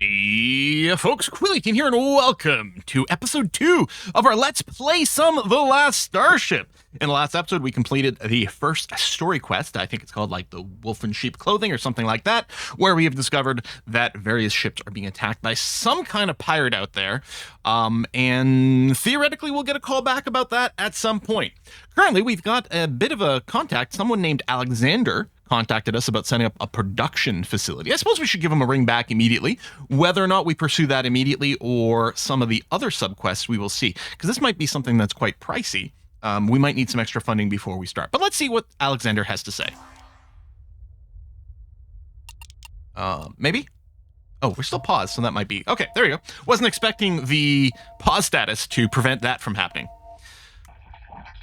Yeah, folks, Quillykin here, and welcome to episode 2 of our Let's Play Some The Last Starship. In the last episode, we completed the first story quest. I think it's called, like, the Wolf in Sheep Clothing or something like that, where we have discovered that various ships are being attacked by some kind of pirate out there, and theoretically we'll get a call back about that at some point. Currently, we've got a bit of a contact. Someone named Alexander contacted us about setting up a production facility. I suppose we should give him a ring back immediately. Whether or not we pursue that immediately or some of the other subquests, we will see, because this might be something that's quite pricey. We might need some extra funding before we start. But let's see what Alexander has to say. Maybe? Oh, we're still paused, so that might be... Okay, there we go. Wasn't expecting the pause status to prevent that from happening.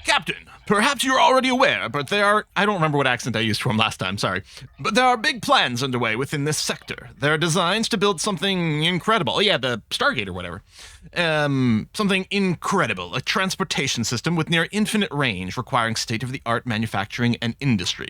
Captain, perhaps you're already aware, but there are... I don't remember what accent I used for him last time, sorry. But there are big plans underway within this sector. There are designs to build something incredible. Oh yeah, the Stargate or whatever. Something incredible. A transportation system with near infinite range requiring state-of-the-art manufacturing and industry.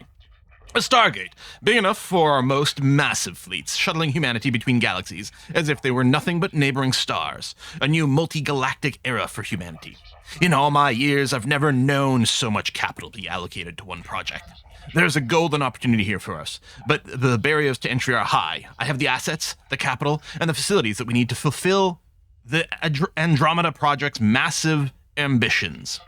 A Stargate, big enough for our most massive fleets, shuttling humanity between galaxies, as if they were nothing but neighboring stars. A new multi-galactic era for humanity. In all my years, I've never known so much capital be allocated to one project. There's a golden opportunity here for us, but the barriers to entry are high. I have the assets, the capital, and the facilities that we need to fulfill the Andromeda Project's massive ambitions.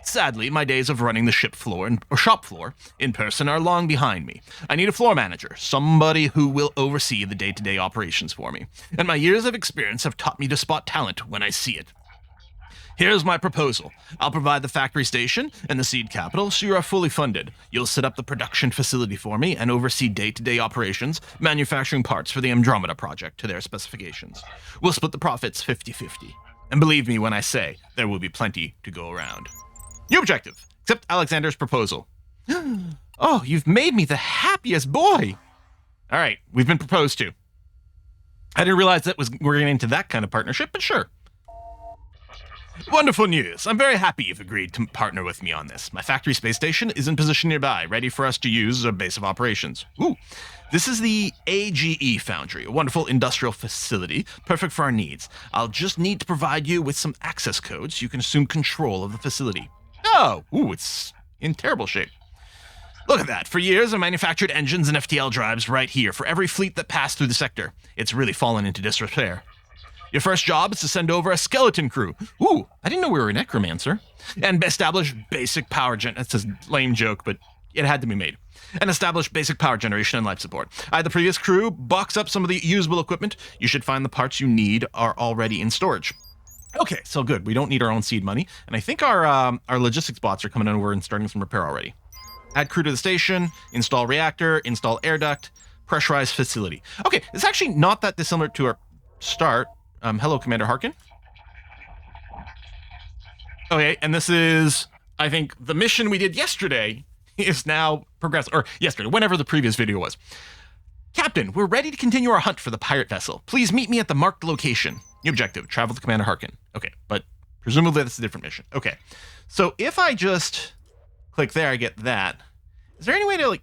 Sadly, my days of running the shop floor in person are long behind me. I need a floor manager, somebody who will oversee the day-to-day operations for me. And my years of experience have taught me to spot talent when I see it. Here's my proposal. I'll provide the factory station and the seed capital so you are fully funded. You'll set up the production facility for me and oversee day-to-day operations, manufacturing parts for the Andromeda project to their specifications. We'll split the profits 50-50. And believe me when I say, there will be plenty to go around. New objective. Accept Alexander's proposal. Oh, you've made me the happiest boy. All right, we've been proposed to. I didn't realize we're getting into that kind of partnership, but sure. Wonderful news. I'm very happy you've agreed to partner with me on this. My factory space station is in position nearby, ready for us to use as a base of operations. Ooh. This is the AGE Foundry, a wonderful industrial facility, perfect for our needs. I'll just need to provide you with some access codes so you can assume control of the facility. Oh, ooh, it's in terrible shape. Look at that. For years, I manufactured engines and FTL drives right here for every fleet that passed through the sector. It's really fallen into disrepair. Your first job is to send over a skeleton crew. Ooh, I didn't know we were a necromancer. And establish basic power gen... That's a lame joke, but it had to be made. And establish basic power generation and life support. I had the previous crew box up some of the usable equipment. You should find the parts you need are already in storage. Okay, so good. We don't need our own seed money. And I think our logistics bots are coming over and starting some repair already. Add crew to the station, install reactor, install air duct, pressurized facility. Okay, it's actually not that dissimilar to our start. Hello, Commander Harkin. Okay, and this is, I think, the mission we did yesterday is now progressing, or yesterday, whenever the previous video was. Captain, we're ready to continue our hunt for the pirate vessel. Please meet me at the marked location. New objective, travel to Commander Harkin. Okay, but presumably that's a different mission. Okay, so if I just click there, I get that. Is there any way to, like,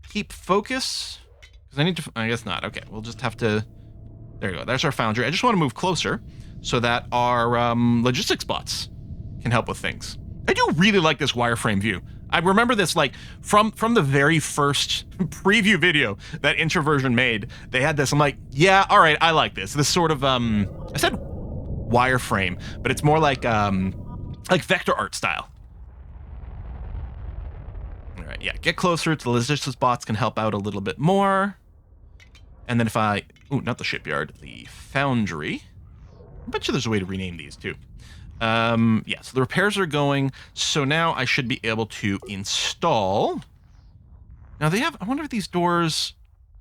keep focus? Because I need to, I guess not. Okay, we'll just have to... There you go. There's our Foundry. I just want to move closer so that our logistics bots can help with things. I do really like this wireframe view. I remember this, like, from the very first preview video that Introversion made. They had this. I'm like, yeah, all right, I like this. This sort of, I said wireframe, but it's more like vector art style. All right, yeah, get closer to the logistics bots can help out a little bit more. And then if I... Ooh, not the shipyard. The Foundry. I bet you there's a way to rename these, too. Yeah, so the repairs are going. So now I should be able to install... Now they have... I wonder if these doors...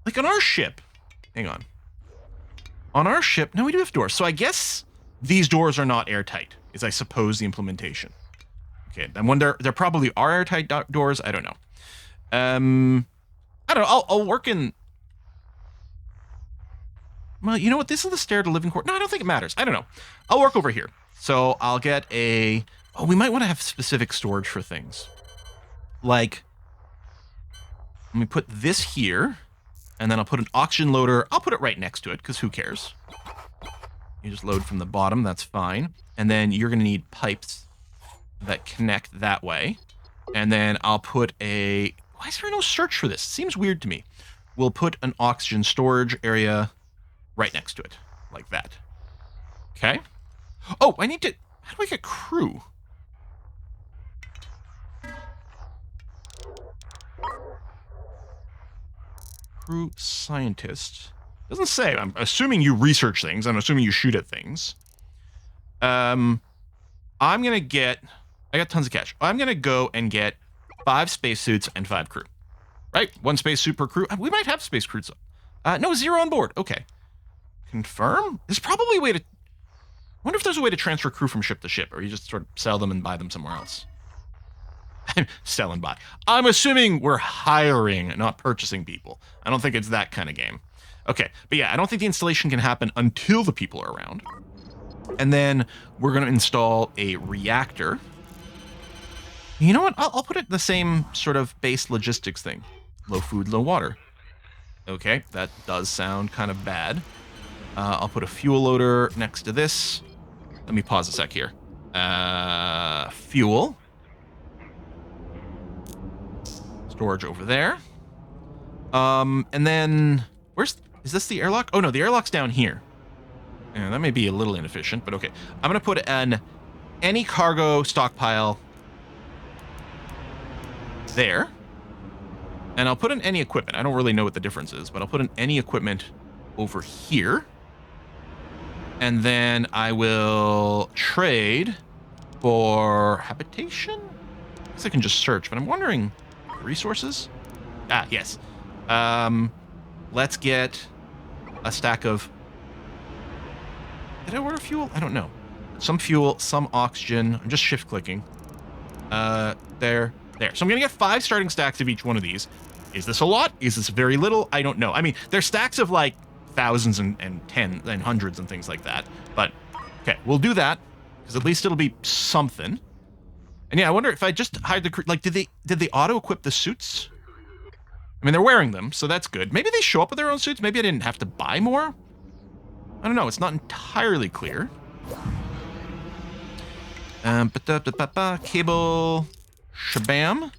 Like on our ship... Hang on. On our ship... No, we do have doors. So I guess these doors are not airtight, is I suppose the implementation. Okay, I wonder... There probably are airtight doors. I don't know. I don't know. I'll work in... Well, you know what? This is the stair to living quarters. No, I don't think it matters. I don't know. I'll work over here. So I'll get a... Oh, we might want to have specific storage for things. Like, let me put this here. And then I'll put an oxygen loader. I'll put it right next to it, because who cares? You just load from the bottom. That's fine. And then you're going to need pipes that connect that way. And then I'll put a... Why is there no search for this? It seems weird to me. We'll put an oxygen storage area right next to it. Like that. Okay. Oh, I need to... How do I get crew? Crew scientist. Doesn't say. I'm assuming you research things. I'm assuming you shoot at things. I'm going to get... I got tons of cash. I'm going to go and get 5 spacesuits and 5 crew. Right? 1 spacesuit per crew. We might have space crews. No, 0 on board. Okay. Confirm? There's probably a way to... I wonder if there's a way to transfer crew from ship to ship, or you just sort of sell them and buy them somewhere else. Sell and buy. I'm assuming we're hiring, not purchasing people. I don't think it's that kind of game. Okay, but yeah, I don't think the installation can happen until the people are around. And then we're going to install a reactor. You know what? I'll put it the same sort of base logistics thing. Low food, low water. Okay, that does sound kind of bad. I'll put a fuel loader next to this. Let me pause a sec here. Fuel. Storage over there. And then... Is this the airlock? Oh, no, the airlock's down here. Yeah, that may be a little inefficient, but okay. I'm going to put any cargo stockpile there. And I'll put in any equipment. I don't really know what the difference is, but I'll put in any equipment over here. And then I will trade for habitation. I guess I can just search, but I'm wondering, resources? Ah, yes. Let's get a stack of... Did I order fuel? I don't know. Some fuel, some oxygen. I'm just shift clicking. There. So I'm going to get 5 starting stacks of each one of these. Is this a lot? Is this very little? I don't know. I mean, they're stacks of like thousands and tens and hundreds and things like that. But, okay, we'll do that. Because at least it'll be something. And yeah, I wonder if I just hide the... Like, did they auto-equip the suits? I mean, they're wearing them, so that's good. Maybe they show up with their own suits. Maybe I didn't have to buy more. I don't know. It's not entirely clear. Cable... Shabam.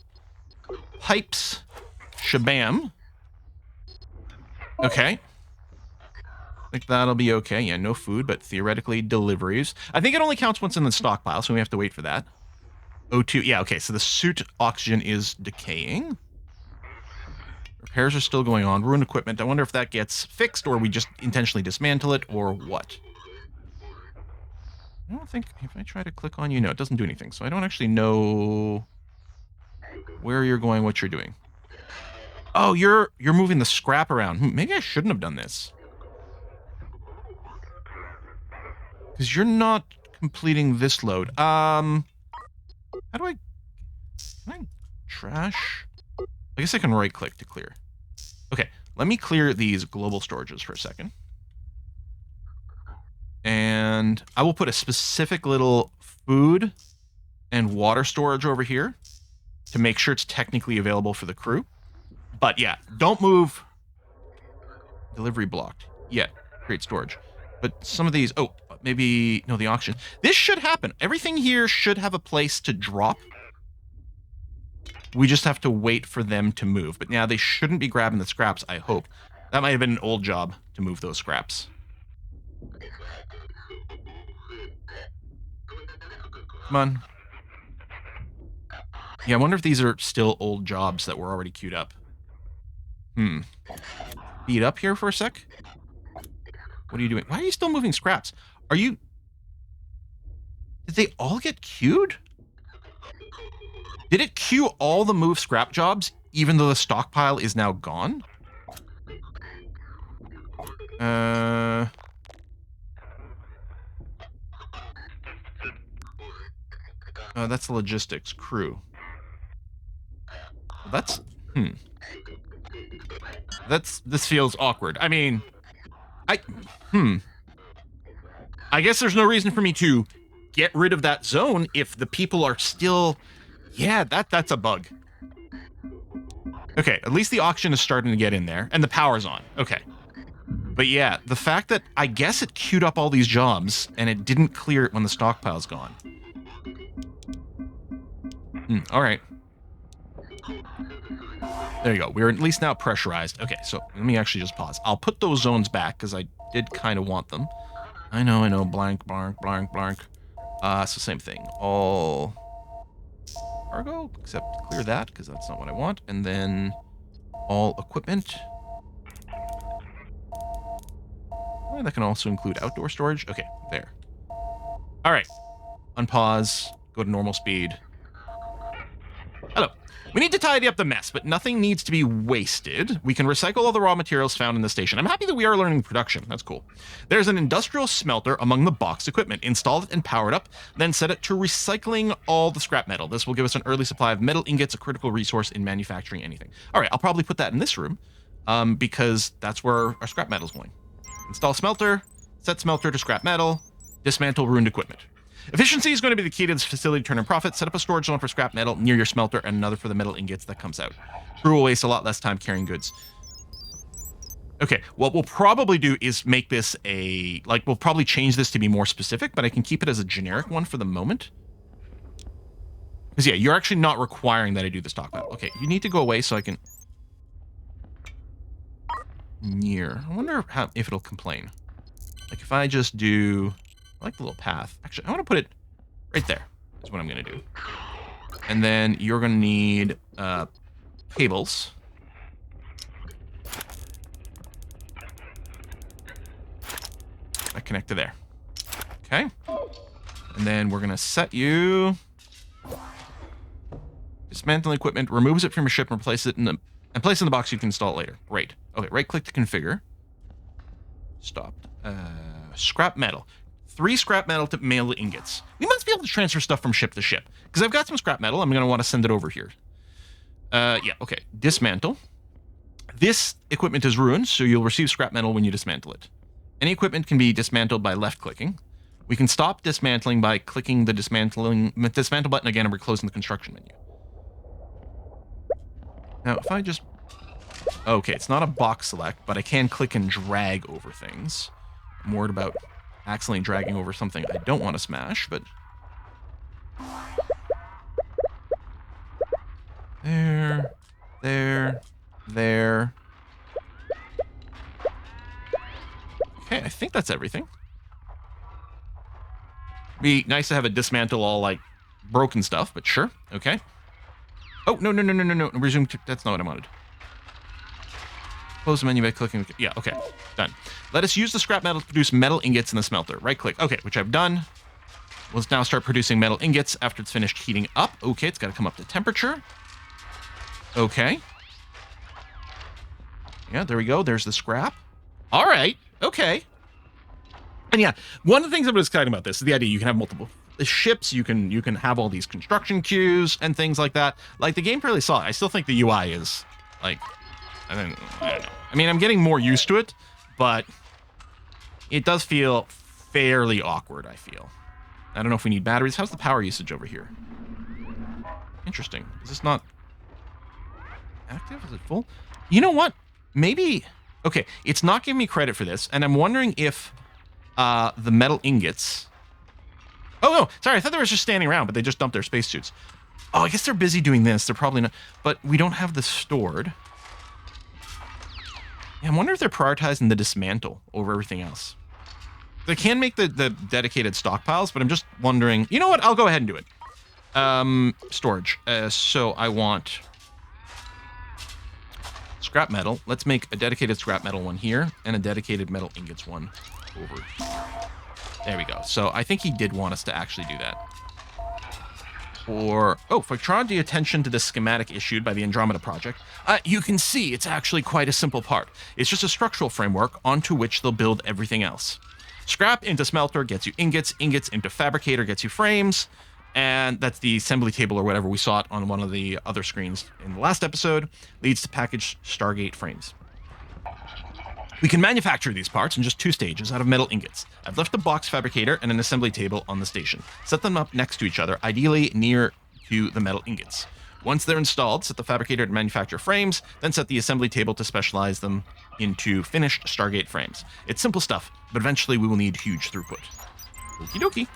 Pipes. Shabam. Okay. I think that'll be okay. Yeah, no food, but theoretically deliveries. I think it only counts once in the stockpile, so we have to wait for that. O2. Yeah, okay, so the suit oxygen is decaying. Repairs are still going on. Ruined equipment. I wonder if that gets fixed, or we just intentionally dismantle it, or what. I don't think... If I try to click on you, no, it doesn't do anything. So I don't actually know... where you're going, what you're doing. Oh, you're moving the scrap around. Maybe I shouldn't have done this. Because you're not completing this load. How do I... Can I trash? I guess I can right-click to clear. Okay, let me clear these global storages for a second. And I will put a specific little food and water storage over here to make sure it's technically available for the crew. But yeah, don't move. Delivery blocked. Yeah, create storage. But some of these, oh, maybe, no, the auction. This should happen. Everything here should have a place to drop. We just have to wait for them to move. But now they shouldn't be grabbing the scraps, I hope. That might have been an old job to move those scraps. Come on. Yeah, I wonder if these are still old jobs that were already queued up. Beat up here for a sec. What are you doing? Why are you still moving scraps? Are you... Did they all get queued? Did it queue all the move scrap jobs, even though the stockpile is now gone? That's the logistics crew. That's... This feels awkward. I mean... I guess there's no reason for me to get rid of that zone if the people are still... Yeah, that's a bug. Okay, at least the oxygen is starting to get in there, and the power's on. Okay. But yeah, the fact that I guess it queued up all these jobs, and it didn't clear it when the stockpile's gone. All right. There you go. We're at least now pressurized. Okay, so let me actually just pause. I'll put those zones back, because I did kind of want them. I know. Blank, blank, blank, blank. So same thing. All cargo, except clear that, because that's not what I want. And then all equipment. Oh, that can also include outdoor storage. Okay, there. All right. Unpause. Go to normal speed. Hello. We need to tidy up the mess, but nothing needs to be wasted. We can recycle all the raw materials found in the station. I'm happy that we are learning production. That's cool. There's an industrial smelter among the boxed equipment. Install it and power it up, then set it to recycling all the scrap metal. This will give us an early supply of metal ingots, a critical resource in manufacturing anything. All right, I'll probably put that in this room because that's where our scrap metal is going. Install smelter, set smelter to scrap metal, dismantle ruined equipment. Efficiency is going to be the key to this facility to turn in profit. Set up a storage zone for scrap metal near your smelter and another for the metal ingots that comes out. Crew will waste a lot less time carrying goods. Okay, what we'll probably do is make this we'll probably change this to be more specific, but I can keep it as a generic one for the moment. Because yeah, you're actually not requiring that I do the stockpile. Okay, you need to go away so I can... Near. I wonder if it'll complain. Like if I just do... I like the little path. Actually, I want to put it right there. Is what I'm going to do. And then you're going to need cables. I connect to there. Okay. And then we're going to set you... Dismantle equipment, removes it from your ship and place it in the box. You can install it later. Great. Okay, right-click to configure. Stopped. Scrap metal. 3 scrap metal to metal ingots. We must be able to transfer stuff from ship to ship. Because I've got some scrap metal. I'm going to want to send it over here. Yeah, okay. Dismantle. This equipment is ruined, so you'll receive scrap metal when you dismantle it. Any equipment can be dismantled by left-clicking. We can stop dismantling by clicking the dismantle button again and we're closing the construction menu. Now, if I just... Okay, it's not a box select, but I can click and drag over things. I'm worried about accidentally dragging over something I don't want to smash, but... There. Okay, I think that's everything. Be nice to have it dismantle all, like, broken stuff, but sure. Okay. Oh, no. Resume. That's not what I wanted. Close the menu by clicking. Yeah, okay. Done. Let us use the scrap metal to produce metal ingots in the smelter. Right-click. Okay, which I've done. Let's now start producing metal ingots after it's finished heating up. Okay, it's got to come up to temperature. Okay. Yeah, there we go. There's the scrap. All right. Okay. And yeah, one of the things that was exciting about this is the idea you can have multiple ships, you can have all these construction queues and things like that. Like, the game fairly solid. I still think the UI is, like, I don't know. I mean, I'm getting more used to it, but it does feel fairly awkward, I feel. I don't know if we need batteries. How's the power usage over here? Interesting. Is this not active? Is it full? You know what? Maybe... Okay, it's not giving me credit for this, and I'm wondering if the metal ingots... Oh, no, sorry, I thought they were just standing around, but they just dumped their spacesuits. Oh, I guess they're busy doing this. They're probably not... But we don't have this stored. Yeah, I wonder if they're prioritizing the dismantle over everything else. They can make the dedicated stockpiles, but I'm just wondering... You know what? I'll go ahead and do it. Storage. So I want... Scrap metal. Let's make a dedicated scrap metal one here, and a dedicated metal ingots one over here. There we go. So I think he did want us to actually do that. Or, oh, if I draw the attention to the schematic issued by the Andromeda project, you can see it's actually quite a simple part. It's just a structural framework onto which they'll build everything else. Scrap into smelter gets you ingots, ingots into fabricator gets you frames, and that's the assembly table or whatever we saw it on one of the other screens in the last episode, leads to packaged Stargate frames. We can manufacture these parts in just 2 stages out of metal ingots. I've left a box fabricator and an assembly table on the station. Set them up next to each other, ideally near to the metal ingots. Once they're installed, set the fabricator to manufacture frames, then set the assembly table to specialize them into finished Stargate frames. It's simple stuff, but eventually we will need huge throughput. Okie dokie.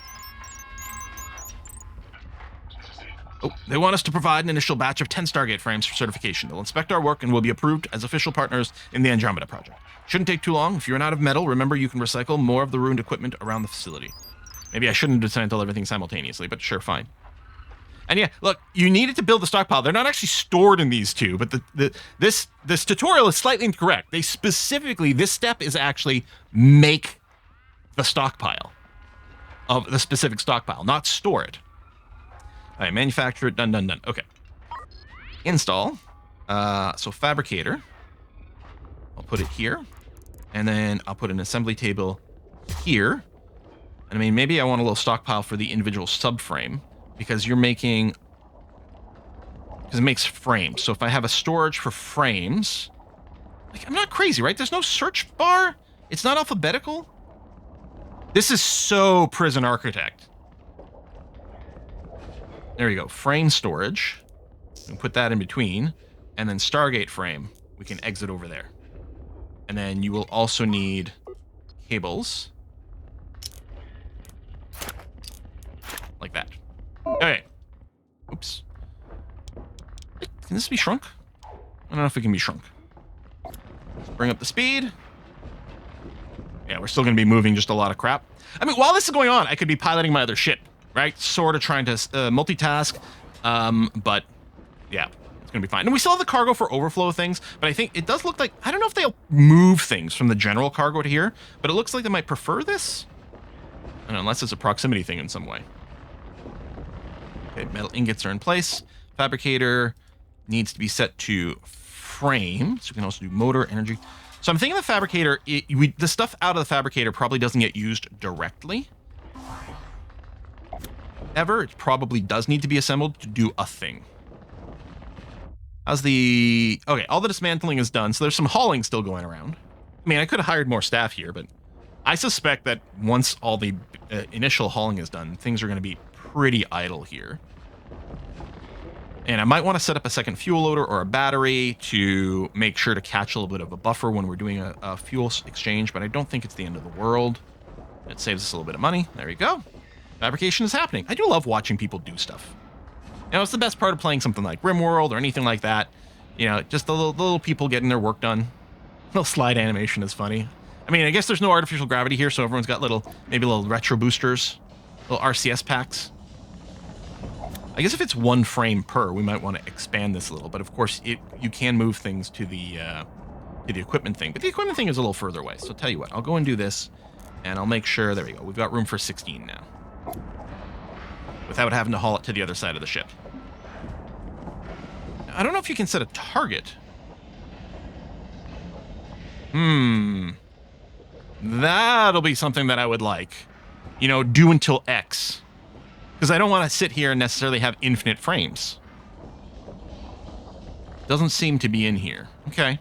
Oh, they want us to provide an initial batch of 10 Stargate frames for certification. They'll inspect our work and will be approved as official partners in the Andromeda project. Shouldn't take too long. If you run out of metal, remember you can recycle more of the ruined equipment around the facility. Maybe I shouldn't dismantle everything simultaneously, but sure, fine. And yeah, look, you needed to build the stockpile. They're not actually stored in these two, but this tutorial is slightly incorrect. They specifically, this step is actually make the stockpile of the specific stockpile, not store it. All right, manufacture it, done. Okay. Install. So fabricator. I'll put it here. And then I'll put an assembly table here. And I mean, maybe I want a little stockpile for the individual subframe. Because you're making... Because it makes frames. So if I have a storage for frames... Like, I'm not crazy, right? There's no search bar? It's not alphabetical? This is so Prison Architect. There we go. Frame storage. We can put that in between. And then Stargate frame. We can exit over there. And then you will also need cables. Like that. Okay. Oops. Can this be shrunk? I don't know if it can be shrunk. Let's bring up the speed. Yeah, we're still going to be moving just a lot of crap. I mean, while this is going on, I could be piloting my other ship, right? Sort of trying to multitask. But, yeah, it's going to be fine. And we still have the cargo for overflow things, but I think it does look like... I don't know if they'll move things from the general cargo to here, but it looks like they might prefer this. I don't know, unless it's a proximity thing in some way. Okay, metal ingots are in place. Fabricator needs to be set to frame, so we can also do motor, energy. So I'm thinking the fabricator, the stuff out of the fabricator probably doesn't get used directly. It probably does need to be assembled to do a thing. How's the... Okay, all the dismantling is done, so there's some hauling still going around. I mean, I could have hired more staff here, but I suspect that once all the initial hauling is done, things are going to be pretty idle here. And I might want to set up a second fuel loader or a battery to make sure to catch a little bit of a buffer when we're doing a fuel exchange, but I don't think it's the end of the world. It saves us a little bit of money. There we go. Fabrication is happening. I do love watching people do stuff. You know, it's the best part of playing something like RimWorld or anything like that. You know, just the little people getting their work done. Little slide animation is funny. I mean, I guess there's no artificial gravity here, so everyone's got maybe little retro boosters, little RCS packs. I guess if it's one frame per, we might want to expand this a little. But of course, you can move things to the equipment thing. But the equipment thing is a little further away. So tell you what, I'll go and do this, and I'll make sure. There we go. We've got room for 16 now, without having to haul it to the other side of the ship. I don't know if you can set a target. That'll be something that I would like. You know, do until X. Because I don't want to sit here and necessarily have infinite frames. Doesn't seem to be in here. Okay.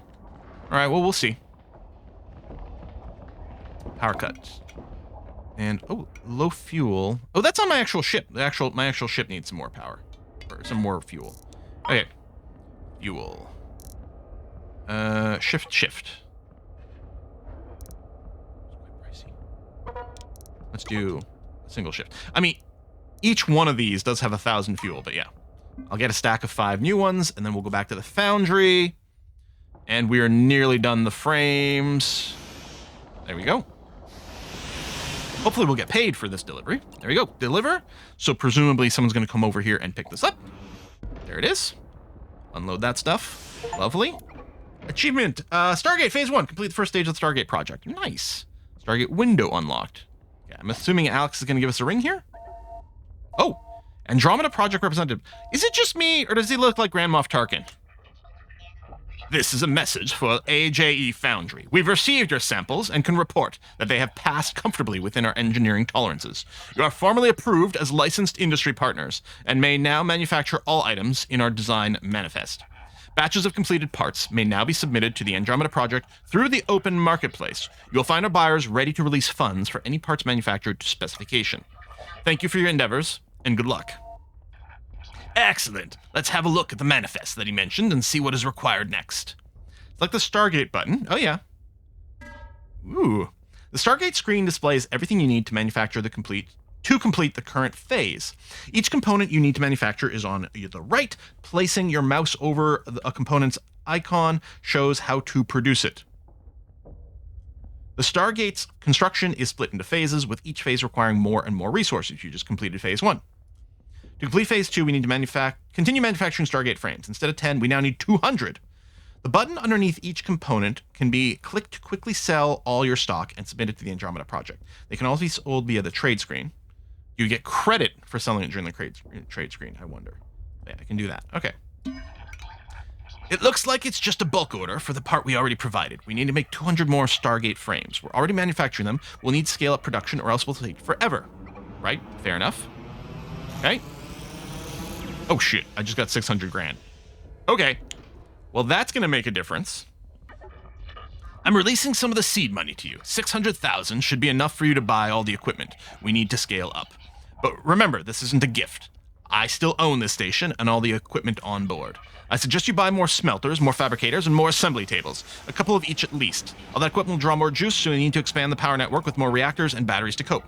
All right, well, we'll see. Power cut. And, oh, low fuel. Oh, that's on my actual ship. My actual ship needs some more power. Or some more fuel. Okay. Fuel. Shift. Let's do a single shift. I mean, each one of these does have 1,000 fuel, but yeah. I'll get a stack of 5 new ones, and then we'll go back to the Foundry. And we are nearly done the frames. There we go. Hopefully we'll get paid for this delivery. There we go. Deliver. So presumably someone's going to come over here and pick this up. There it is. Unload that stuff. Lovely. Achievement. Stargate Phase 1. Complete the first stage of the Stargate project. Nice. Stargate window unlocked. Yeah, I'm assuming Alex is going to give us a ring here. Oh, Andromeda Project representative. Is it just me, or does he look like Grand Moff Tarkin? This is a message for AJE Foundry. We've received your samples and can report that they have passed comfortably within our engineering tolerances. You are formally approved as licensed industry partners and may now manufacture all items in our design manifest. Batches of completed parts may now be submitted to the Andromeda Project through the open marketplace. You'll find our buyers ready to release funds for any parts manufactured to specification. Thank you for your endeavors, and good luck. Excellent. Let's have a look at the manifest that he mentioned and see what is required next. Select the Stargate button. Oh, yeah. Ooh. The Stargate screen displays everything you need to manufacture to complete the current phase. Each component you need to manufacture is on the right. Placing your mouse over a component's icon shows how to produce it. The Stargate's construction is split into phases, with each phase requiring more and more resources. You just completed phase 1. To complete phase 2, we need to continue manufacturing Stargate frames. Instead of 10, we now need 200. The button underneath each component can be clicked to quickly sell all your stock and submit it to the Andromeda project. They can also be sold via the trade screen. You get credit for selling it during the trade screen, I wonder. Yeah, I can do that. Okay. It looks like it's just a bulk order for the part we already provided. We need to make 200 more Stargate frames. We're already manufacturing them. We'll need to scale up production or else we'll take forever. Right? Fair enough. Okay. Oh shit, I just got 600 grand. Okay. Well, that's going to make a difference. I'm releasing some of the seed money to you. 600,000 should be enough for you to buy all the equipment we need to scale up. But remember, this isn't a gift. I still own this station and all the equipment on board. I suggest you buy more smelters, more fabricators, and more assembly tables. A couple of each at least. All that equipment will draw more juice, so you need to expand the power network with more reactors and batteries to cope.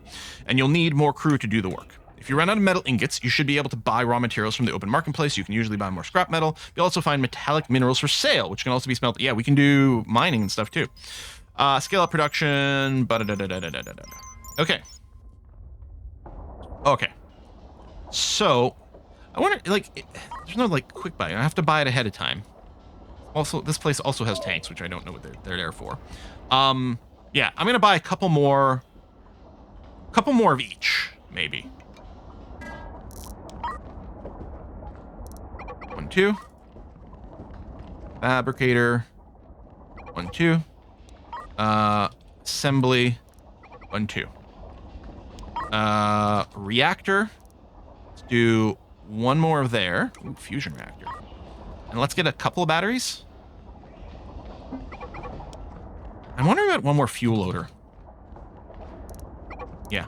And you'll need more crew to do the work. If you run out of metal ingots, you should be able to buy raw materials from the open marketplace. You can usually buy more scrap metal. You'll also find metallic minerals for sale, which can also be smelted. Yeah, we can do mining and stuff too. Scale up production. Okay. Okay. So, I wonder, like, there's no, like, quick buy. I have to buy it ahead of time. Also, this place also has tanks, which I don't know what they're there for. Yeah, I'm gonna buy a couple more of each, maybe. 1, 2. Fabricator. 1, 2. Assembly. 1, 2. Reactor. Let's do one more of there. Ooh, fusion reactor. And let's get a couple of batteries. I'm wondering about one more fuel loader. Yeah.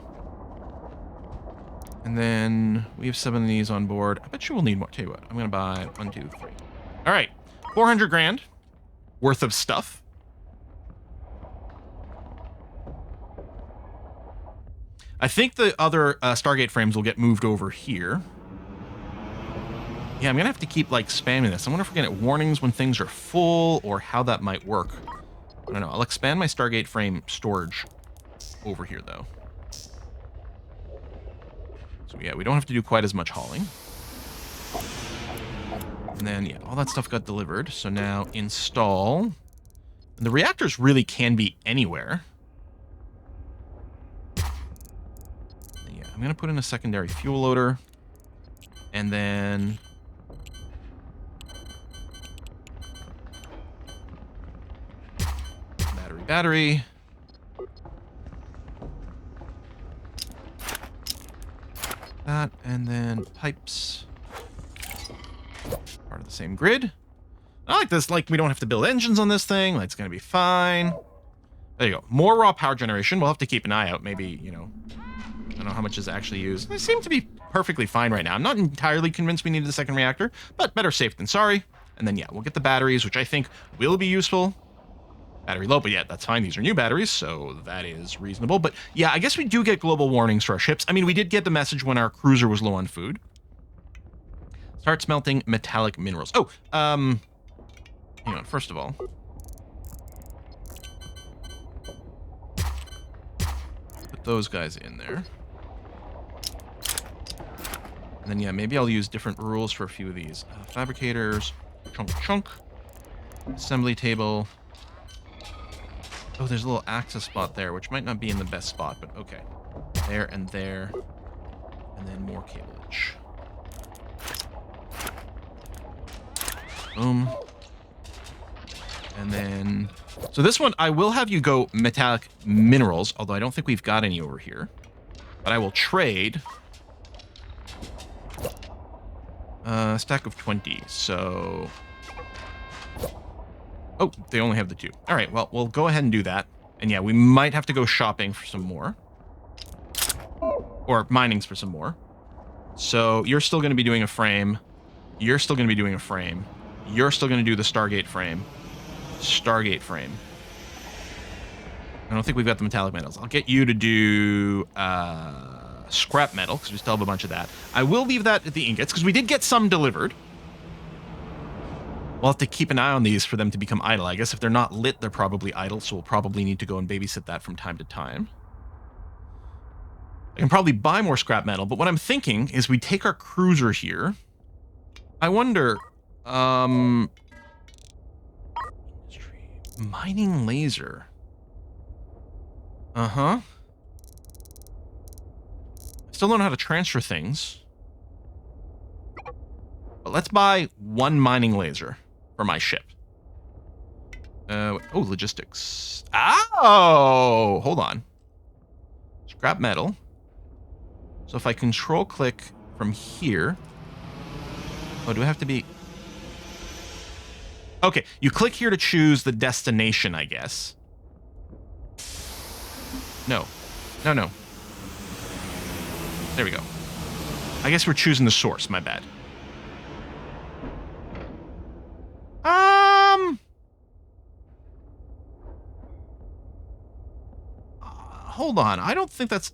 And then we have 7 of these on board. I bet you we'll need more. Tell you what, I'm going to buy 1, 2, 3. All right. 400 grand worth of stuff. I think the other Stargate frames will get moved over here. Yeah, I'm going to have to keep, like, spamming this. I wonder if we're going to get warnings when things are full or how that might work. I don't know. I'll expand my Stargate frame storage over here, though. So, yeah, we don't have to do quite as much hauling. And then, yeah, all that stuff got delivered. So now install. And the reactors really can be anywhere. And yeah, I'm going to put in a secondary fuel loader. And then... battery. That, and then pipes. Part of the same grid. I like this, like, we don't have to build engines on this thing. Like, it's gonna be fine. There you go. More raw power generation. We'll have to keep an eye out. Maybe, you know, I don't know how much is actually used. They seem to be perfectly fine right now. I'm not entirely convinced we need a second reactor, but better safe than sorry. And then, yeah, we'll get the batteries, which I think will be useful. Battery low, but yeah, that's fine. These are new batteries, so that is reasonable. But yeah, I guess we do get global warnings for our ships. I mean, we did get the message when our cruiser was low on food. Start smelting metallic minerals. Oh, hang on, first of all. Put those guys in there. And then, yeah, maybe I'll use different rules for a few of these. Fabricators, chunk. Assembly table. Oh, there's a little access spot there, which might not be in the best spot, but okay. There and there. And then more cableage. Boom. And then... So this one, I will have you go metallic minerals, although I don't think we've got any over here. But I will trade... a stack of 20, so... Oh, they only have the 2. All right, well, we'll go ahead and do that. And yeah, we might have to go shopping for some more. Or minings for some more. So you're still going to be doing a frame. You're still going to be doing a frame. You're still going to do the Stargate frame. Stargate frame. I don't think we've got the metallic metals. I'll get you to do scrap metal, because we still have a bunch of that. I will leave that at the ingots, because we did get some delivered. We'll have to keep an eye on these for them to become idle. I guess if they're not lit, they're probably idle, so we'll probably need to go and babysit that from time to time. I can probably buy more scrap metal, but what I'm thinking is we take our cruiser here. I wonder... Mining laser. Uh-huh. Still don't know how to transfer things. But let's buy one mining laser for my ship. Oh, logistics. Oh! Hold on. Scrap metal. So if I control click from here... Oh, do I have to be... Okay, you click here to choose the destination, I guess. No. No, no. There we go. I guess we're choosing the source, my bad. Hold on, I don't think that's...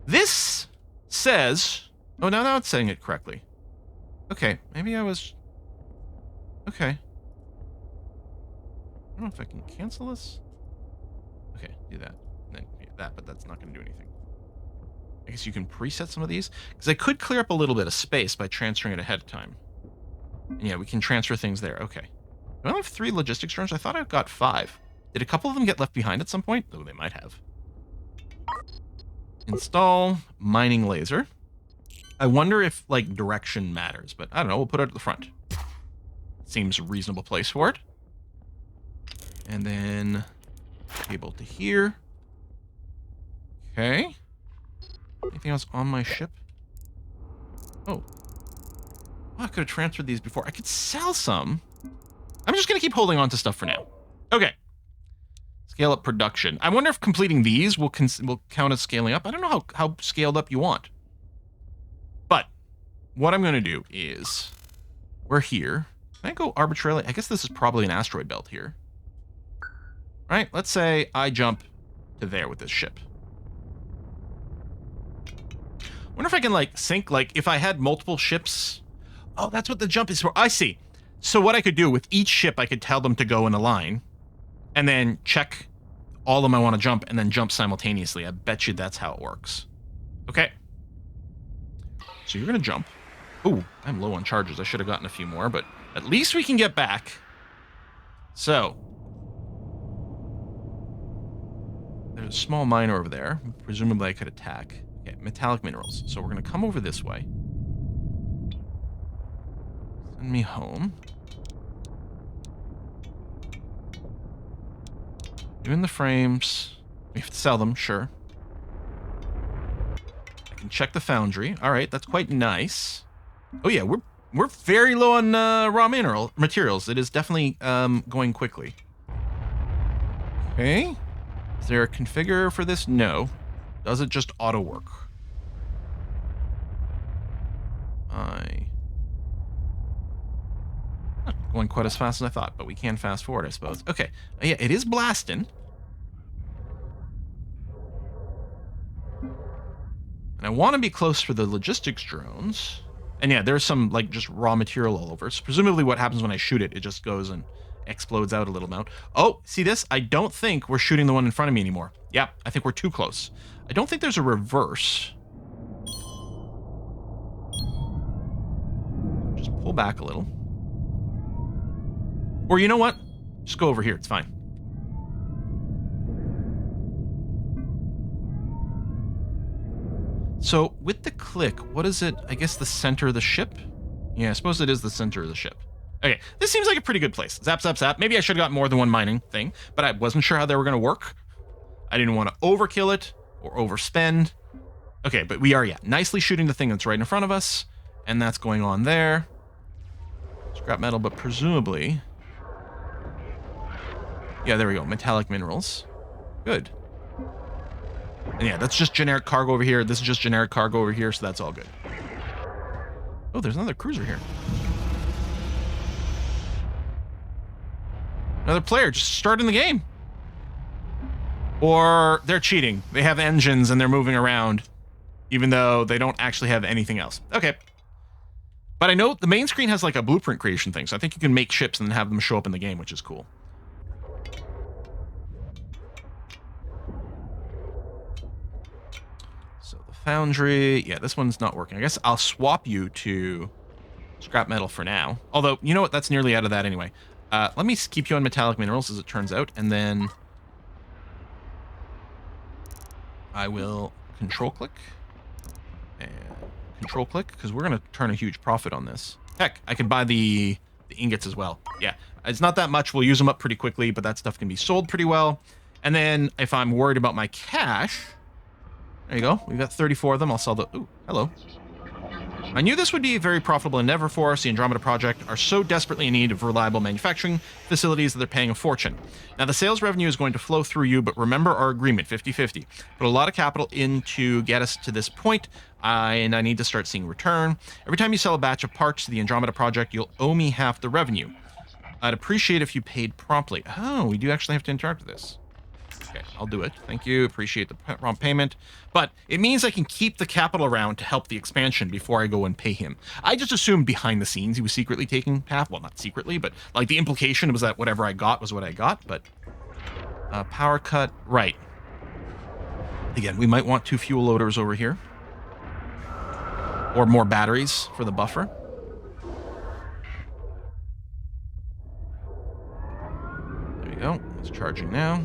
This says... Oh, now it's saying it correctly. Okay, maybe I was... Okay. I don't know if I can cancel this. Okay, do that. And then that, but that's not going to do anything. I guess you can preset some of these. Because I could clear up a little bit of space by transferring it ahead of time. And yeah, we can transfer things there. Okay. Do I only have 3 logistics drones? I thought I got 5. Did a couple of them get left behind at some point? Oh, they might have. Install mining laser. I wonder if, like, direction matters, but I don't know. We'll put it at the front. Seems a reasonable place for it. And then cable to here. Okay. Anything else on my ship? Oh. I could have transferred these before. I could sell some. I'm just going to keep holding on to stuff for now. Okay. Scale up production. I wonder if completing these will count as scaling up. I don't know how scaled up you want. But what I'm going to do is we're here. Can I go arbitrarily? I guess this is probably an asteroid belt here. All right, let's say I jump to there with this ship. Wonder if I can, like, sync, like, if I had multiple ships. Oh, that's what the jump is for. I see. So what I could do with each ship, I could tell them to go in a line and then check all of them I want to jump and then jump simultaneously. I bet you that's how it works. Okay. So you're going to jump. Ooh, I'm low on charges. I should have gotten a few more, but at least we can get back. So there's a small miner over there. Presumably I could attack. Okay, metallic minerals. So we're going to come over this way. Send me home. Doing the frames. We have to sell them, sure. I can check the foundry. All right, that's quite nice. Oh yeah, we're very low on raw materials. It is definitely going quickly. Okay. Is there a configure for this? No. Does it just auto work? Not going quite as fast as I thought, but we can fast forward, I suppose. Okay. Yeah, it is blasting. And I want to be close for the logistics drones. And yeah, there's some, like, just raw material all over. So presumably what happens when I shoot it, it just goes and explodes out a little amount. Oh, see this? I don't think we're shooting the one in front of me anymore. Yeah, I think we're too close. I don't think there's a reverse. Just pull back a little. Or you know what? Just go over here. It's fine. So with the click, what is it? I guess the center of the ship? Yeah, I suppose it is the center of the ship. Okay, this seems like a pretty good place. Zap, zap, zap. Maybe I should have got more than one mining thing, but I wasn't sure how they were going to work. I didn't want to overkill it or overspend. Okay, but we are, yeah, nicely shooting the thing that's right in front of us, and that's going on there. Scrap metal, but presumably... Yeah, there we go. Metallic minerals. Good. And yeah, that's just generic cargo over here. This is just generic cargo over here, so that's all good. Oh, there's another cruiser here. Another player just starting the game. Or they're cheating. They have engines and they're moving around, even though they don't actually have anything else. Okay. But I know the main screen has like a blueprint creation thing, so I think you can make ships and then have them show up in the game, which is cool. So the Foundry, yeah, this one's not working. I guess I'll swap you to scrap metal for now. Although, you know what? That's nearly out of that anyway. Let me keep you on metallic minerals, as it turns out, and then I will control-click and control-click, because we're going to turn a huge profit on this. Heck, I could buy the ingots as well. Yeah, it's not that much. We'll use them up pretty quickly, but that stuff can be sold pretty well. And then if I'm worried about my cash, there you go. We've got 34 of them. I'll sell the... Ooh, hello. I knew this would be a very profitable endeavor for us. The Andromeda Project are so desperately in need of reliable manufacturing facilities that they're paying a fortune. Now, the sales revenue is going to flow through you, but remember our agreement, 50-50. Put a lot of capital in to get us to this point, and I need to start seeing return. Every time you sell a batch of parts to the Andromeda Project, you'll owe me half the revenue. I'd appreciate if you paid promptly. Oh, we do actually have to interact with this. Okay, I'll do it. Thank you. Appreciate the prompt payment. But it means I can keep the capital around to help the expansion before I go and pay him. I just assumed behind the scenes he was secretly taking half. Well, not secretly, but like the implication was that whatever I got was what I got. But power cut, right. Again, we might want 2 fuel loaders over here. Or more batteries for the buffer. There you go. It's charging now.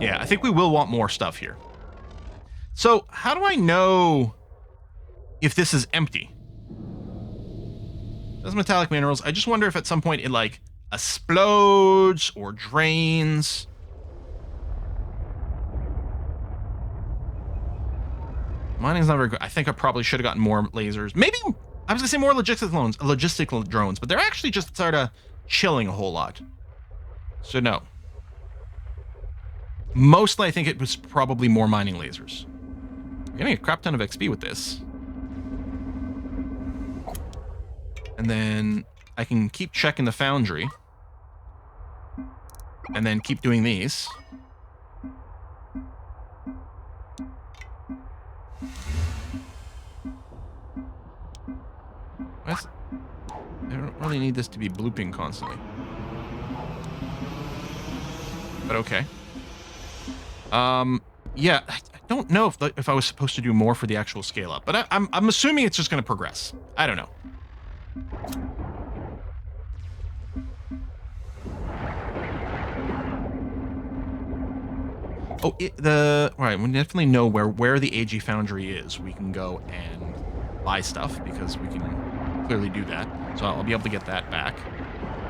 Yeah, I think we will want more stuff here. So, how do I know if this is empty? Those metallic minerals, I just wonder if at some point it, like, explodes or drains. Mining's not very good. I think I probably should have gotten more lasers. Maybe, I was going to say more logistical drones, but they're actually just sort of chilling a whole lot. So, no. Mostly, I think it was probably more mining lasers. We're getting a crap ton of XP with this. And then I can keep checking the Foundry. And then keep doing these. I don't really need this to be blooping constantly. But okay. Yeah, I don't know if I was supposed to do more for the actual scale up, but I'm assuming it's just going to progress. I don't know. Oh, right. We definitely know where the AG Foundry is. We can go and buy stuff because we can clearly do that. So I'll be able to get that back.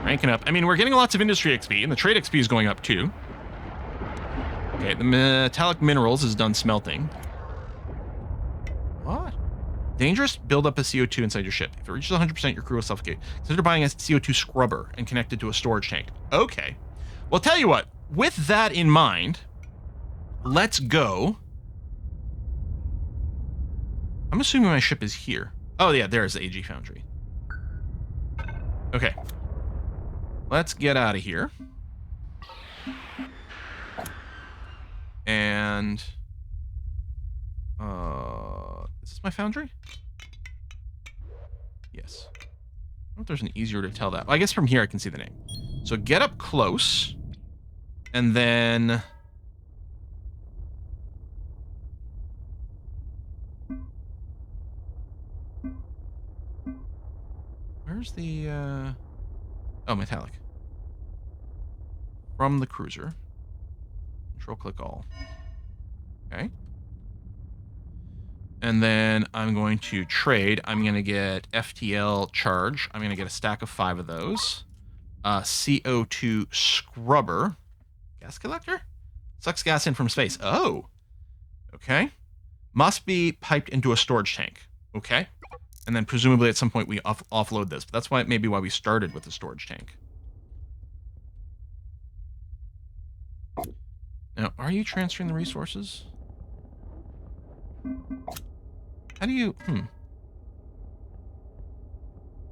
Ranking up. I mean, we're getting lots of industry XP, and the trade XP is going up too. Okay, the metallic minerals is done smelting. What? Dangerous? Build up a CO2 inside your ship. If it reaches 100%, your crew will suffocate. Consider buying a CO2 scrubber and connect it to a storage tank. Okay. Well, tell you what. With that in mind, let's go. I'm assuming my ship is here. Oh, yeah, there's the AG Foundry. Okay. Let's get out of here. And is this my Foundry? Yes. I don't know if there's an easier to tell that. Well, I guess from here I can see the name. So get up close, and then where's the oh, metallic. From the cruiser. Control-click all. Okay. And then I'm going to trade. I'm going to get FTL charge. I'm going to get a stack of 5 of those. CO2 scrubber. Gas collector? Sucks gas in from space. Oh. Okay. Must be piped into a storage tank. Okay. And then presumably at some point we offload this. But that's why maybe why we started with the storage tank. Now, are you transferring the resources? How do you...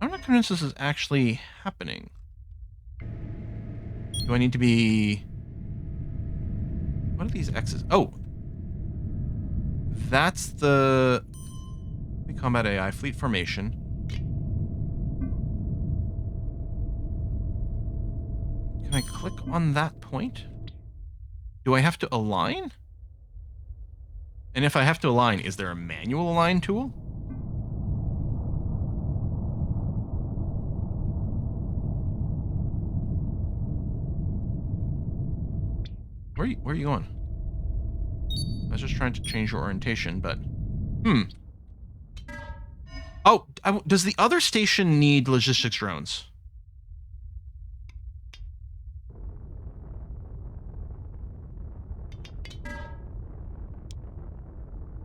I'm not convinced this is actually happening. Do I need to be... What are these X's? Oh! That's the... Combat AI, Fleet Formation. Can I click on that point? Do I have to align? And if I have to align, is there a manual align tool? Where are you going? I was just trying to change your orientation, but... Oh, does the other station need logistics drones?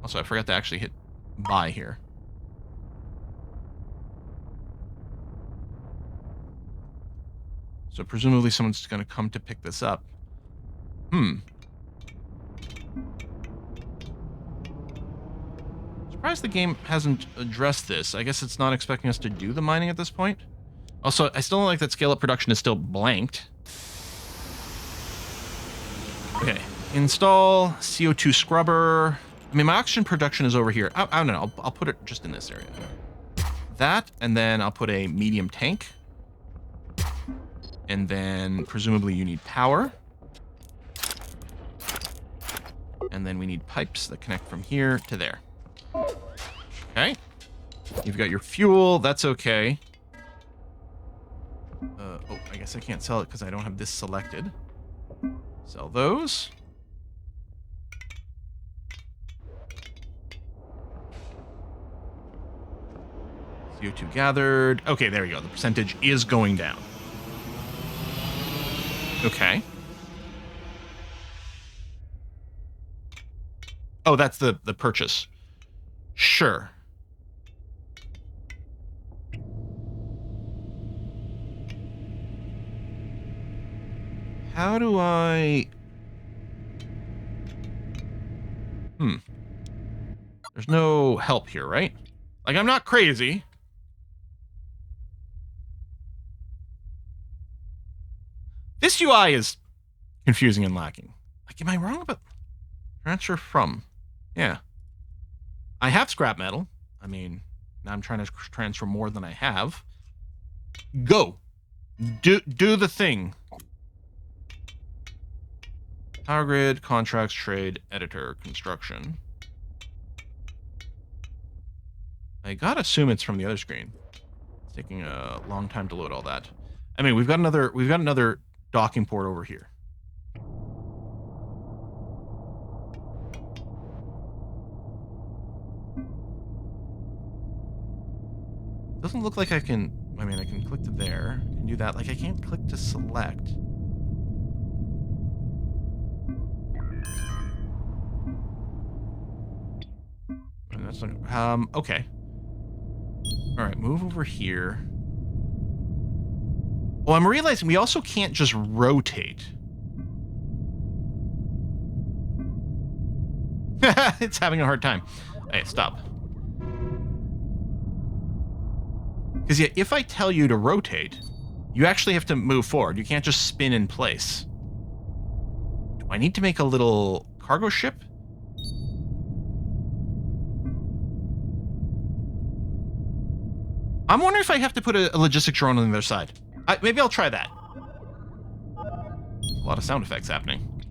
Also, I forgot to actually hit buy here. So presumably someone's going to come to pick this up. Surprised the game hasn't addressed this. I guess it's not expecting us to do the mining at this point. Also, I still don't like that scale-up production is still blanked. Okay, install CO2 scrubber. I mean, my oxygen production is over here. I don't know. I'll put it just in this area. That, and then I'll put a medium tank. And then presumably you need power. And then we need pipes that connect from here to there. Okay. You've got your fuel. That's okay. Oh, I guess I can't sell it because I don't have this selected. Sell those. CO2 gathered. Okay, there we go. The percentage is going down. Okay. Oh, that's the purchase. Sure. How do I... There's no help here, right? Like, I'm not crazy. This UI is confusing and lacking. Like, am I wrong about... Transfer from... Yeah. I have scrap metal. I mean, now I'm trying to transfer more than I have. Go. Do the thing. Power grid, contracts, trade, editor, construction. I gotta assume it's from the other screen. It's taking a long time to load all that. I mean, we've got another docking port over here. Doesn't look like I can... I mean, I can click to there. I can do that. Like, I can't click to select. That's not... okay. Alright, move over here. Oh, I'm realizing we also can't just rotate. It's having a hard time. Hey, stop. Because, yeah, if I tell you to rotate, you actually have to move forward. You can't just spin in place. Do I need to make a little cargo ship? I'm wondering if I have to put a logistic drone on the other side. Maybe I'll try that. A lot of sound effects happening.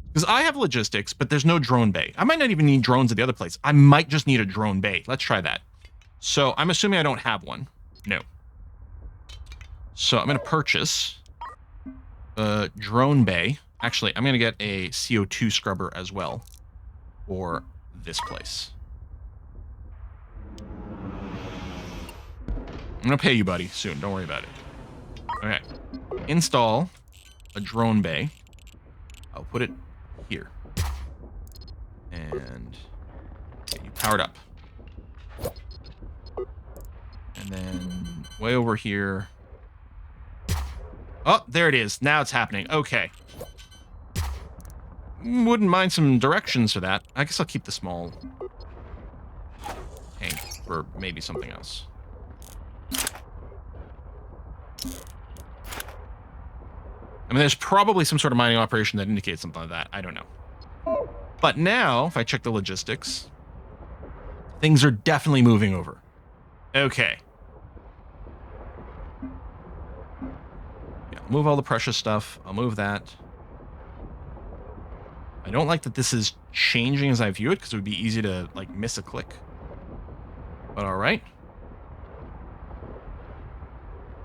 Because I have logistics, but there's no drone bay. I might not even need drones at the other place. I might just need a drone bay. Let's try that. So I'm assuming I don't have one. No. So I'm going to purchase a drone bay. Actually, I'm going to get a CO2 scrubber as well for this place. I'm going to pay you, buddy, soon. Don't worry about it. Okay. Install a drone bay. I'll put it here. And get you powered up. And then way over here. Oh, there it is. Now it's happening. Okay. wouldn't mind some directions for that. I guess I'll keep the small tank for maybe something else. I mean, there's probably some sort of mining operation that indicates something like that. I don't know. But now, if I check the logistics, things are definitely moving over. Okay. Yeah, I'll move all the precious stuff. I'll move that. I don't like that this is changing as I view it, because it would be easy to, like, miss a click. But all right.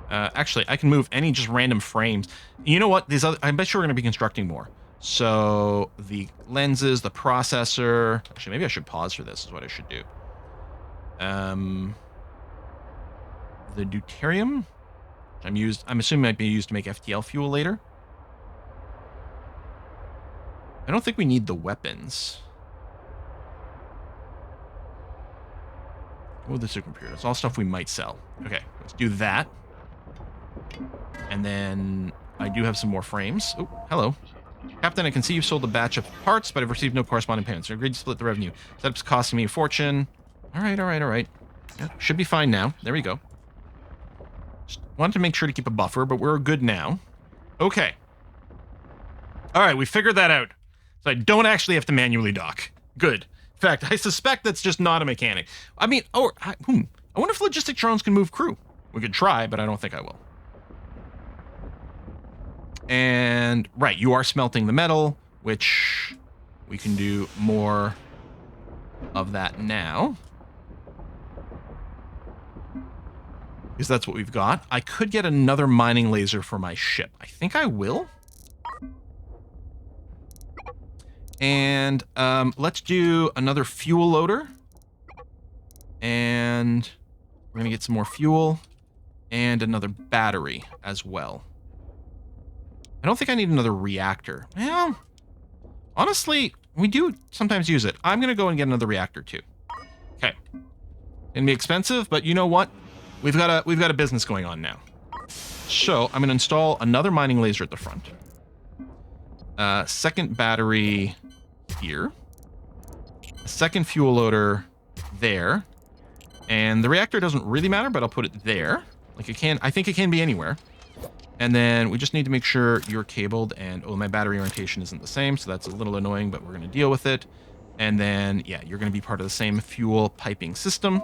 Actually, I can move any just random frames. You know what? These other, I bet you we're going to be constructing more. So the lenses, the processor. Actually, maybe I should pause for this. Is what I should do. The deuterium. I'm assuming might be used to make FTL fuel later. I don't think we need the weapons. Oh, the supercomputer. It's all stuff we might sell. Okay, let's do that. And then I do have some more frames. Oh, hello. Captain, I can see you've sold a batch of parts, but I've received no corresponding payments. You agreed to split the revenue. Setup's costing me a fortune. All right. Yeah, should be fine now. There we go. Just wanted to make sure to keep a buffer, but we're good now. Okay. All right, we figured that out. So I don't actually have to manually dock. Good. In fact, I suspect that's just not a mechanic. I mean, I wonder if logistic drones can move crew. We could try, but I don't think I will. And, right, you are smelting the metal, which we can do more of that now. Because that's what we've got. I could get another mining laser for my ship. I think I will. And let's do another fuel loader. And we're going to get some more fuel. And another battery as well. I don't think I need another reactor. Well, honestly, we do sometimes use it. I'm going to go and get another reactor too. Okay. Gonna be expensive, but you know what? We've got a business going on now. So I'm going to install another mining laser at the front. Second battery here. A second fuel loader there. And the reactor doesn't really matter, but I'll put it there. Like it can, I think it can be anywhere. And then we just need to make sure you're cabled and, oh, my battery orientation isn't the same, so that's a little annoying, but we're going to deal with it. And then, yeah, you're going to be part of the same fuel piping system,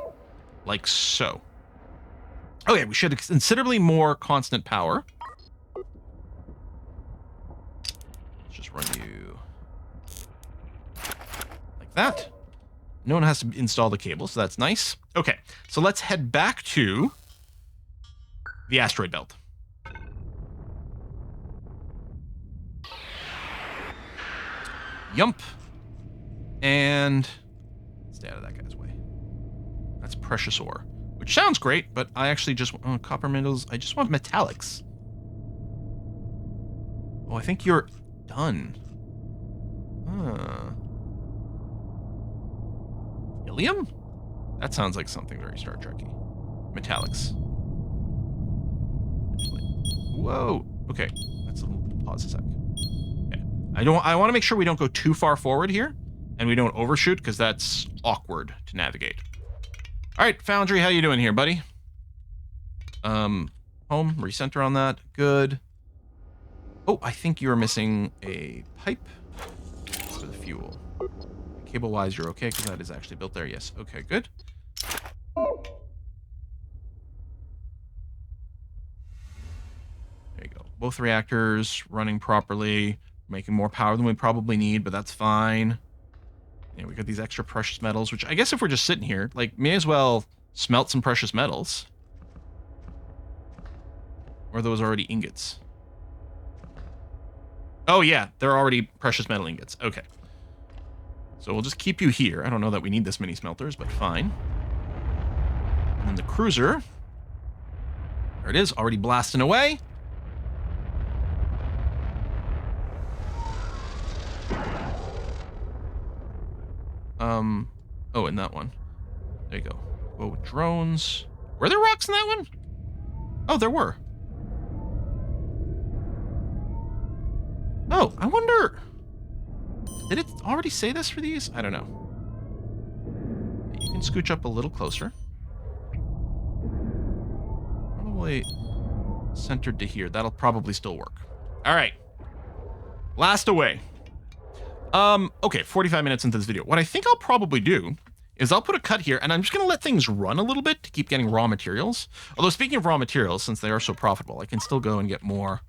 like so. Okay, we should have considerably more constant power. Let's just run you like that. No one has to install the cable, so that's nice. Okay, so let's head back to the asteroid belt. Yump. And stay out of that guy's way. That's precious ore, which sounds great, but I actually just want copper metals. I just want metallics. Oh, I think you're done. Helium? That sounds like something very Star Trek-y. Metallics. Whoa. Okay. Let's pause a sec. I want to make sure we don't go too far forward here, and we don't overshoot, because that's awkward to navigate. All right, Foundry, how you doing here, buddy? Home, recenter on that. Good. Oh, I think you're missing a pipe for the fuel. Cable-wise, you're okay, because that is actually built there. Yes. Okay, good. There you go. Both reactors running properly. Making more power than we probably need, but that's fine. Yeah, we got these extra precious metals, which I guess if we're just sitting here, like, may as well smelt some precious metals. Or are those already ingots? Oh, yeah, they're already precious metal ingots. Okay. So we'll just keep you here. I don't know that we need this many smelters, but fine. And then the cruiser. There it is, already blasting away. Oh, in that one. There you go. Go with drones. Were there rocks in that one? Oh, there were. Oh, I wonder. Did it already say this for these? I don't know. You can scooch up a little closer. Probably centered to here. That'll probably still work. All right. Last away. Okay, 45 minutes into this video. What I think I'll probably do is I'll put a cut here, and I'm just going to let things run a little bit to keep getting raw materials. Although, speaking of raw materials, since they are so profitable, I can still go and get more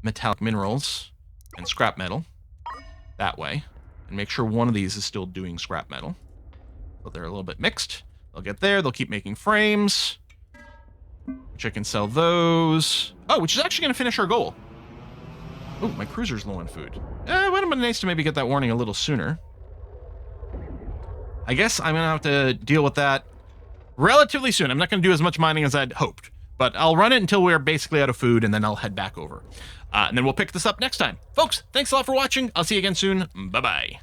metallic minerals and scrap metal that way, and make sure one of these is still doing scrap metal. But they're a little bit mixed. They'll get there. They'll keep making frames, which I can sell those. Oh, which is actually going to finish our goal. Oh, my cruiser's low on food. Would have been nice to maybe get that warning a little sooner. I guess I'm going to have to deal with that relatively soon. I'm not going to do as much mining as I'd hoped, but I'll run it until we're basically out of food, and then I'll head back over. And then we'll pick this up next time. Folks, thanks a lot for watching. I'll see you again soon. Bye-bye.